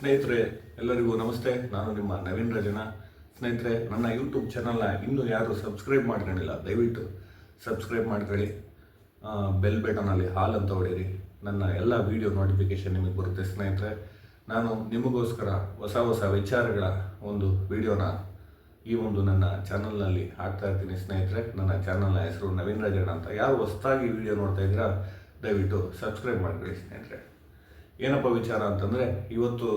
ಸ್ನೇಹಿತರೆ ಎಲ್ಲರಿಗೂ ನಮಸ್ತೆ. ನಾನು ನಿಮ್ಮ ನವೀನ್ ರಜನ. ಸ್ನೇಹಿತರೆ, ನನ್ನ ಯೂಟ್ಯೂಬ್ ಚಾನಲ್ನ ಇನ್ನೂ ಯಾರು ಸಬ್ಸ್ಕ್ರೈಬ್ ಮಾಡ್ಕೊಂಡಿಲ್ಲ, ದಯವಿಟ್ಟು ಸಬ್ಸ್ಕ್ರೈಬ್ ಮಾಡ್ಕೊಳ್ಳಿ. ಬೆಲ್ ಬಟನಲ್ಲಿ ಹಾಲ್ ಅಂತ ಹೊಡೀರಿ. ನನ್ನ ಎಲ್ಲ ವೀಡಿಯೋ ನೋಟಿಫಿಕೇಷನ್ ನಿಮಗೆ ಬರುತ್ತೆ. ಸ್ನೇಹಿತರೆ, ನಾನು ನಿಮಗೋಸ್ಕರ ಹೊಸ ಹೊಸ ವಿಚಾರಗಳ ಒಂದು ವಿಡಿಯೋನ ಈ ಒಂದು ನನ್ನ ಚಾನಲ್ನಲ್ಲಿ ಹಾಕ್ತಾ ಇರ್ತೀನಿ. ಸ್ನೇಹಿತರೆ, ನನ್ನ ಚಾನಲ್ನ ಹೆಸರು ನವೀನ್ ರಜನ ಅಂತ. ಯಾರು ಹೊಸದಾಗಿ ವಿಡಿಯೋ ನೋಡ್ತಾ ಇದ್ದೀರಾ ದಯವಿಟ್ಟು ಸಬ್ಸ್ಕ್ರೈಬ್ ಮಾಡ್ಕೊಳ್ಳಿ. ಸ್ನೇಹಿತರೆ, ಏನಪ್ಪ ವಿಚಾರ ಅಂತಂದರೆ, ಇವತ್ತು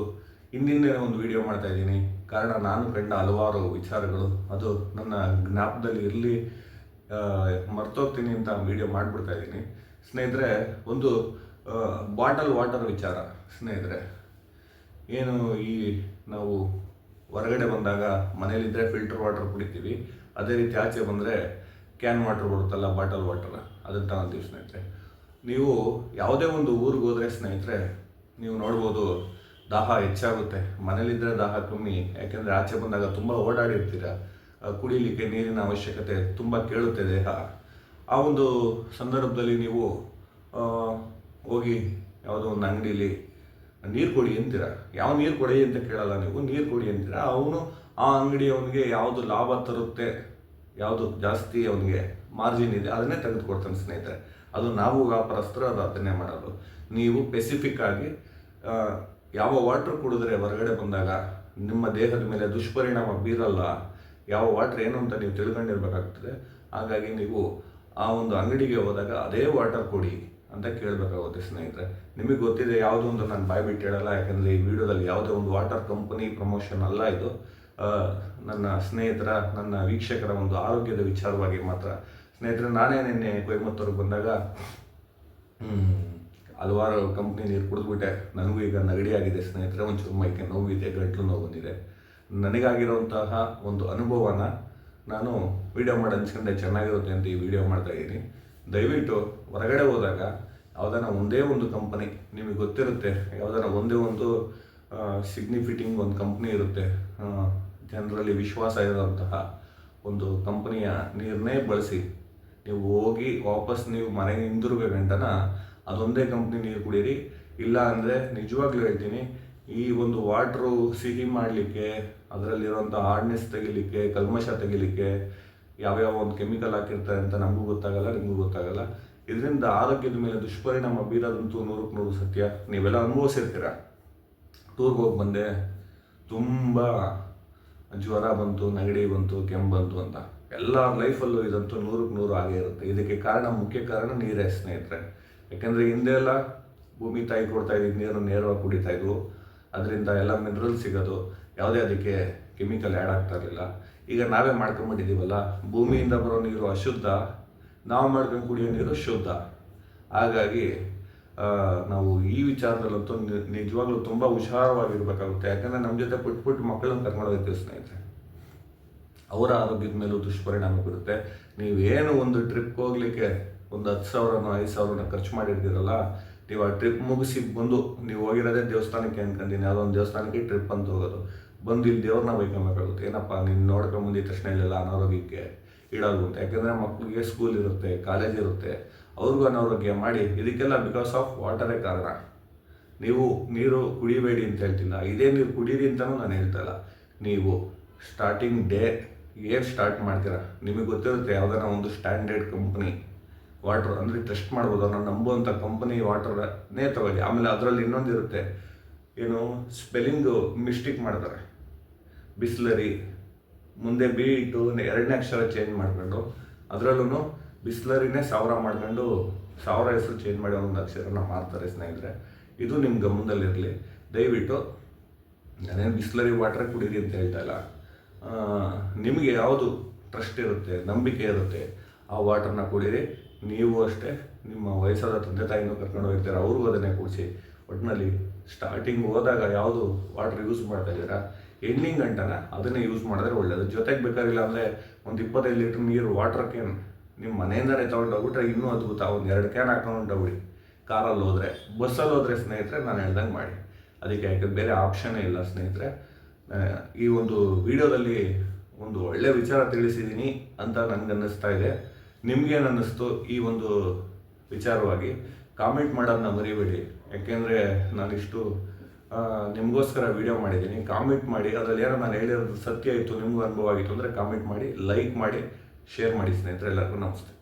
ಹಿಂದಿಂದೇ ಒಂದು ವಿಡಿಯೋ ಮಾಡ್ತಾ ಇದ್ದೀನಿ. ಕಾರಣ, ನಾನು ಕಂಡ ಹಲವಾರು ವಿಚಾರಗಳು ಅದು ನನ್ನ ಜ್ಞಾಪಕದಲ್ಲಿ ಇರಲಿ, ಮರ್ತೋಗ್ತೀನಿ ಅಂತ ವಿಡಿಯೋ ಮಾಡಿಬಿಡ್ತಾ ಇದ್ದೀನಿ. ಸ್ನೇಹಿತರೆ, ಒಂದು ಬಾಟಲ್ ವಾಟರ್ ವಿಚಾರ. ಸ್ನೇಹಿತರೆ, ಏನು ಈ ನಾವು ಹೊರಗಡೆ ಬಂದಾಗ ಮನೇಲಿದ್ದರೆ ಫಿಲ್ಟರ್ ವಾಟರ್ ಕುಡಿತೀವಿ, ಅದೇ ರೀತಿ ಆಚೆ ಬಂದರೆ ಕ್ಯಾನ್ ವಾಟರ್ ಬರುತ್ತಲ್ಲ, ಬಾಟಲ್ ವಾಟರ್, ಅದನ್ನು ತಗೊಂತೀವಿ. ಸ್ನೇಹಿತರೆ, ನೀವು ಯಾವುದೇ ಒಂದು ಊರಿಗೆ ಹೋದರೆ ಸ್ನೇಹಿತರೆ, ನೀವು ನೋಡ್ಬೋದು ದಾಹ ಹೆಚ್ಚಾಗುತ್ತೆ. ಮನೇಲಿದ್ದರೆ ದಾಹ ಕಮ್ಮಿ, ಯಾಕೆಂದರೆ ಆಚೆ ಬಂದಾಗ ತುಂಬ ಓಡಾಡಿರ್ತೀರ, ಕುಡಿಲಿಕ್ಕೆ ನೀರಿನ ಅವಶ್ಯಕತೆ ತುಂಬ ಕೇಳುತ್ತೆ ದೇಹ. ಆ ಒಂದು ಸಂದರ್ಭದಲ್ಲಿ ನೀವು ಹೋಗಿ ಯಾವುದೋ ಒಂದು ಅಂಗಡೀಲಿ ನೀರು ಕೊಡಿ ಅಂತೀರ. ಯಾವ ನೀರು ಕೊಡಿ ಅಂತ ಕೇಳಲ್ಲ ನೀವು, ನೀರು ಕೊಡಿ ಅಂತೀರ. ಅವನು ಆ ಅಂಗಡಿಯವನಿಗೆ ಯಾವುದು ಲಾಭ ತರುತ್ತೆ, ಯಾವುದು ಜಾಸ್ತಿ ಅವನಿಗೆ ಮಾರ್ಜಿನ್ ಇದೆ, ಅದನ್ನೇ ತೆಗೆದುಕೊಡ್ತಾನೆ. ಸ್ನೇಹಿತರೆ, ಅದು ನಾವು ವ್ಯಾಪಾರಸ್ಥರು ಅದು ಅದನ್ನೇ ಮಾಡೋದು. ನೀವು ಸ್ಪೆಸಿಫಿಕ್ ಆಗಿ ಯಾವ ವಾಟರ್ ಕುಡಿದ್ರೆ ಹೊರಗಡೆ ಬಂದಾಗ ನಿಮ್ಮ ದೇಹದ ಮೇಲೆ ದುಷ್ಪರಿಣಾಮ ಬೀರಲ್ಲ, ಯಾವ ವಾಟರ್ ಏನು ಅಂತ ನೀವು ತಿಳ್ಕೊಂಡಿರ್ಬೇಕಾಗ್ತದೆ. ಹಾಗಾಗಿ ನೀವು ಆ ಒಂದು ಅಂಗಡಿಗೆ ಹೋದಾಗ ಅದೇ ವಾಟರ್ ಕೊಡಿ ಅಂತ ಕೇಳಬೇಕಾಗುತ್ತೆ. ಸ್ನೇಹಿತರೆ, ನಿಮಗೆ ಗೊತ್ತಿದೆ, ಯಾವುದೋ ಒಂದು ನಾನು ಬಾಯ್ ಬಿಟ್ಟು ಹೇಳಲ್ಲ, ಯಾಕಂದರೆ ಈ ವಿಡಿಯೋದಲ್ಲಿ ಯಾವುದೇ ಒಂದು ವಾಟರ್ ಕಂಪನಿ ಪ್ರಮೋಷನ್ ಅಲ್ಲ ಇದು. ನನ್ನ ಸ್ನೇಹಿತರ, ನನ್ನ ವೀಕ್ಷಕರ ಒಂದು ಆರೋಗ್ಯದ ವಿಚಾರವಾಗಿ ಮಾತ್ರ. ಸ್ನೇಹಿತರೆ, ನಾನೇ ನಿನ್ನೆ ಕೊಯಮತ್ತೂರಿಗೆ ಬಂದಾಗ ಹಲವಾರು ಕಂಪ್ನಿ ನೀರು ಕುಡಿದ್ಬಿಟ್ಟೆ. ನನಗೂ ಈಗ ನೆಗಡಿ ಆಗಿದೆ. ಸ್ನೇಹಿತರೆ, ಒಂಚೂರು ಮೈಕೆ ನೋವಿದೆ, ಗಂಟ್ಲು ನೋವು ಬಂದಿದೆ. ನನಗಾಗಿರೋಂತಹ ಒಂದು ಅನುಭವನ ನಾನು ವಿಡಿಯೋ ಮಾಡಿ ಹಂಚ್ಕೊಂಡೆ, ಚೆನ್ನಾಗಿರುತ್ತೆ ಅಂತ ಈ ವಿಡಿಯೋ ಮಾಡ್ತಾಯಿದ್ದೀನಿ. ದಯವಿಟ್ಟು ಹೊರಗಡೆ ಹೋದಾಗ ಯಾವುದಾನ ಒಂದೇ ಒಂದು ಕಂಪನಿ ನಿಮಗೆ ಗೊತ್ತಿರುತ್ತೆ, ಯಾವುದಾನ ಒಂದೇ ಒಂದು ಸಿಗ್ನಿಫಿಟಿಂಗ್ ಒಂದು ಕಂಪ್ನಿ ಇರುತ್ತೆ, ಜನರಲ್ಲಿ ವಿಶ್ವಾಸ ಇರೋಂತಹ ಒಂದು ಕಂಪನಿಯ ನೀರನ್ನೇ ಬಳಸಿ. ನೀವು ಹೋಗಿ ವಾಪಸ್ ನೀವು ಮನೆಗೆ ಹಿಂದಿರುಗೋ ಗಂಟನ ಅದೊಂದೇ ಕಂಪ್ನಿ ನೀರು ಕುಡೀರಿ. ಇಲ್ಲ ಅಂದರೆ ನಿಜವಾಗ್ಲೂ ಹೇಳ್ತೀನಿ, ಈ ಒಂದು ವಾಟ್ರು ಸಿಹಿ ಮಾಡಲಿಕ್ಕೆ, ಅದರಲ್ಲಿರೋಂಥ ಹಾರ್ಡ್ನೆಸ್ ತೆಗಿಲಿಕ್ಕೆ, ಕಲ್ಮಶ ತೆಗಿಲಿಕ್ಕೆ ಯಾವ್ಯಾವ ಒಂದು ಕೆಮಿಕಲ್ ಹಾಕಿರ್ತಾರೆ ಅಂತ ನಮಗೂ ಗೊತ್ತಾಗಲ್ಲ, ನಿಮಗೂ ಗೊತ್ತಾಗಲ್ಲ. ಇದರಿಂದ ಆರೋಗ್ಯದ ಮೇಲೆ ದುಷ್ಪರಿಣಾಮ ಬೀರೋದಂತೂ 100% ಸತ್ಯ. ನೀವೆಲ್ಲ ಅನುಭವಿಸಿರ್ತೀರ. ಟೂರ್ಗೆ ಹೋಗಿ ಬಂದೆ, ತುಂಬ ಜ್ವರ ಬಂತು, ನೆಗಡಿ ಬಂತು, ಕೆಮ್ಮು ಬಂತು ಅಂತ. ಎಲ್ಲ ಲೈಫಲ್ಲೂ ಇದಂತೂ 100% ಆಗೇ ಇರುತ್ತೆ. ಇದಕ್ಕೆ ಕಾರಣ, ಮುಖ್ಯ ಕಾರಣ ನೀರೇ. ಸ್ನೇಹಿತರೆ, ಯಾಕೆಂದರೆ ಹಿಂದೆ ಎಲ್ಲ ಭೂಮಿ ತಾಯಿ ಕೊಡ್ತಾ ಇದ್ದಿದ್ದು ನೀರು ನೇರವಾಗಿ ಕುಡಿತಾ ಇದ್ವು. ಅದರಿಂದ ಎಲ್ಲ ಮಿನರಲ್ ಸಿಗೋದು, ಯಾವುದೇ ಅದಕ್ಕೆ ಕೆಮಿಕಲ್ ಆ್ಯಡ್ ಆಗ್ತಾ ಇರಲಿಲ್ಲ. ಈಗ ನಾವೇ ಮಾಡ್ಕೊಂಡ್ಬಿಟ್ಟಿದ್ದೀವಲ್ಲ, ಭೂಮಿಯಿಂದ ಬರೋ ನೀರು ಅಶುದ್ಧ, ನಾವು ಮಾಡ್ಕೊಂಡು ಕುಡಿಯೋ ನೀರು ಶುದ್ಧ. ಹಾಗಾಗಿ ನಾವು ಈ ವಿಚಾರದಲ್ಲಂತೂ ನಿಜವಾಗ್ಲೂ ತುಂಬ ಹುಷಾರವಾಗಿರ್ಬೇಕಾಗುತ್ತೆ. ಯಾಕಂದರೆ ನಮ್ಮ ಜೊತೆ ಪುಟ್ಟ ಮಕ್ಕಳನ್ನ ಕರ್ಕೊಂಡು ಹೋಗ್ತೀವಿ. ಸ್ನೇಹಿತರೆ, ಅವರ ಆರೋಗ್ಯದ ಮೇಲೂ ದುಷ್ಪರಿಣಾಮ ಬೀರುತ್ತೆ. ನೀವೇನು ಒಂದು ಟ್ರಿಪ್ಗೆ ಹೋಗ್ಲಿಕ್ಕೆ ಒಂದು 10,000 5,000 ಖರ್ಚು ಮಾಡಿರ್ತೀರಲ್ಲ, ನೀವು ಆ ಟ್ರಿಪ್ ಮುಗಿಸಿ ಬಂದು, ನೀವು ಹೋಗಿರೋದೇ ದೇವಸ್ಥಾನಕ್ಕೆ ಅನ್ಕೊಂತೀನಿ, ಯಾವುದೊಂದು ದೇವಸ್ಥಾನಕ್ಕೆ ಟ್ರಿಪ್ ಅಂತ ಹೋಗೋದು, ಬಂದು ಇಲ್ಲಿ ದೇವ್ರನ್ನ ಬೈಕೊಬೇಕಾಗುತ್ತೆ. ಏನಪ್ಪ ನೀನು ನೋಡ್ಕೊಂಬಂದಿದ ತಕ್ಷಣ ಇಲ್ಲೆಲ್ಲ ಅನಾರೋಗ್ಯಕ್ಕೆ ಈಡಾಗು ಅಂತ. ಯಾಕೆಂದರೆ ಮಕ್ಕಳಿಗೆ ಸ್ಕೂಲ್ ಇರುತ್ತೆ, ಕಾಲೇಜ್ ಇರುತ್ತೆ, ಅವ್ರಿಗೂ ಅನಾರೋಗ್ಯ ಮಾಡಿ. ಇದಕ್ಕೆಲ್ಲ ಬಿಕಾಸ್ ಆಫ್ ವಾಟರೇ ಕಾರಣ. ನೀವು ನೀರು ಕುಡಿಬೇಡಿ ಅಂತ ಹೇಳ್ತಿಲ್ಲ, ಇದೇ ನೀರು ಕುಡೀರಿ ಅಂತಲೂ ನಾನು ಹೇಳ್ತಾ ಇಲ್ಲ. ನೀವು ಸ್ಟಾರ್ಟಿಂಗ್ ಡೇ ಏನು ಸ್ಟಾರ್ಟ್ ಮಾಡ್ತೀರಾ, ನಿಮಗೆ ಗೊತ್ತಿರುತ್ತೆ ಯಾವುದಾನ ಒಂದು ಸ್ಟ್ಯಾಂಡರ್ಡ್ ಕಂಪ್ನಿ ವಾಟ್ರ್ ಅಂದರೆ ಟೆಸ್ಟ್ ಮಾಡ್ಬೋದು, ನಾನು ನಂಬುವಂಥ ಕಂಪನಿ ವಾಟರ್ನೇ ತಗೊಳ್ಳಿ. ಆಮೇಲೆ ಅದರಲ್ಲಿ ಇನ್ನೊಂದು ಇರುತ್ತೆ, ಏನು ಸ್ಪೆಲ್ಲಿಂಗು ಮಿಸ್ಟೇಕ್ ಮಾಡ್ತಾರೆ. ಬಿಸ್ಲರಿ ಮುಂದೆ ಬಿ ಇಟ್ಟು 2ನೇ ಅಕ್ಷರ ಚೇಂಜ್ ಮಾಡ್ಕೊಂಡು, ಅದರಲ್ಲೂ ಬಿಸ್ಲರಿನೇ 1000 ಮಾಡ್ಕೊಂಡು 1000 ಹೆಸರು ಚೇಂಜ್ ಮಾಡಿ ಒಂದು ಅಕ್ಷರನ ಮಾಡ್ತಾರೆ. ಸ್ನೇಹಿತರೆ, ಇದು ನಿಮ್ಮ ಗಮನದಲ್ಲಿರಲಿ. ದಯವಿಟ್ಟು ನಾನೇನು ಬಿಸ್ಲರಿ ವಾಟ್ರೇ ಕುಡೀರಿ ಅಂತ ಹೇಳ್ತಾ ಇಲ್ಲ. ನಿಮಗೆ ಯಾವುದು ಟ್ರಸ್ಟ್ ಇರುತ್ತೆ, ನಂಬಿಕೆ ಇರುತ್ತೆ, ಆ ವಾಟರ್ನ ಕುಡೀರಿ. ನೀವು ಅಷ್ಟೇ, ನಿಮ್ಮ ವಯಸ್ಸಾದ ತಂದೆ ತಾಯಿನೂ ಕರ್ಕೊಂಡು ಹೋಗ್ತೀರ, ಅವ್ರಿಗೂ ಅದನ್ನೇ ಕುಡಿಸಿ. ಒಟ್ಟಿನಲ್ಲಿ ಸ್ಟಾರ್ಟಿಂಗ್ ಹೋದಾಗ ಯಾವುದು ವಾಟರ್ ಯೂಸ್ ಮಾಡ್ತಾ ಇದ್ದೀರಾ, ಎಂಡಿಂಗ್ ಗಂಟನ ಅದನ್ನೇ ಯೂಸ್ ಮಾಡಿದ್ರೆ ಒಳ್ಳೆಯದು. ಜೊತೆಗೆ ಬೇಕಾಗಿಲ್ಲ ಅಂದರೆ ಒಂದು 25 ಲೀಟ್ರ್ ನೀರು ವಾಟರ್ ಕ್ಯಾನ್ ನಿಮ್ಮ ಮನೆಯಿಂದಲೇ ತೊಗೊಂಡೋಗ್ಬಿಟ್ರೆ ಇನ್ನೂ ಅದ್ಭುತ. ಒಂದು 2 ಕ್ಯಾನ್ ಹಾಕೊಂಡೋಗ್ಬಿಡಿ. ಕಾರಲ್ಲಿ ಹೋದರೆ, ಬಸ್ಸಲ್ಲಿ ಹೋದರೆ ಸ್ನೇಹಿತರೆ ನಾನು ಹೇಳ್ದಂಗೆ ಮಾಡಿ. ಅದಕ್ಕೆ ಯಾಕೆ ಬೇರೆ ಆಪ್ಷನ್ನೇ ಇಲ್ಲ. ಸ್ನೇಹಿತರೆ, ಈ ಒಂದು ವಿಡಿಯೋದಲ್ಲಿ ಒಂದು ಒಳ್ಳೆಯ ವಿಚಾರ ತಿಳಿಸಿದ್ದೀನಿ ಅಂತ ನನಗನ್ನಿಸ್ತಾ ಇದೆ. ನಿಮಗೇನು ಅನ್ನಿಸ್ತು ಈ ಒಂದು ವಿಚಾರವಾಗಿ ಕಾಮೆಂಟ್ ಮಾಡೋದನ್ನ ಮರಿಬೇಡಿ. ಯಾಕೆಂದರೆ ನಾನಿಷ್ಟು ನಿಮಗೋಸ್ಕರ ವಿಡಿಯೋ ಮಾಡಿದ್ದೀನಿ. ಕಾಮೆಂಟ್ ಮಾಡಿ, ಅದರಲ್ಲಿ ಏನೋ ನಾನು ಹೇಳಿರೋದು ಸತ್ಯ ಇತ್ತು, ನಿಮಗೂ ಅನುಭವ ಆಗಿತ್ತು ಅಂದರೆ ಕಾಮೆಂಟ್ ಮಾಡಿ, ಲೈಕ್ ಮಾಡಿ, ಶೇರ್ ಮಾಡಿ ಸ್ನೇಹಿತರೆ. ಎಲ್ಲರಿಗೂ ನಮಸ್ತೆ.